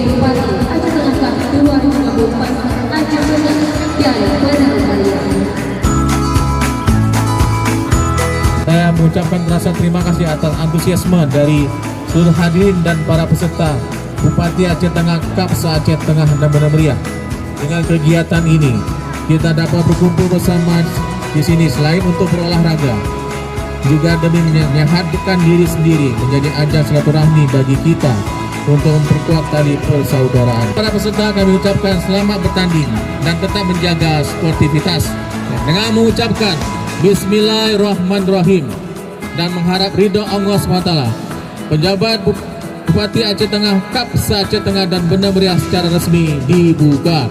Bupati Aceh Tengah Cup 2024 Aceh Tengah dan Benar Meriah. Saya mengucapkan rasa terima kasih atas antusiasme dari seluruh hadirin dan para peserta Bupati Aceh Tengah Cup se-Aceh Tengah dan Benar Meriah. Dengan kegiatan ini, kita dapat berkumpul bersama di sini selain untuk berolahraga, juga demi menyehatkan diri sendiri, menjadi ajang silaturahmi bagi kita untuk memperkuat tali persaudaraan. Para peserta kami ucapkan selamat bertanding dan tetap menjaga sportivitas dengan mengucapkan Bismillahirrahmanirrahim dan mengharap ridho Allah SWT. Penjabat Bupati Aceh Tengah Cup se-Aceh Tengah dan Benar Meriah secara resmi dibuka.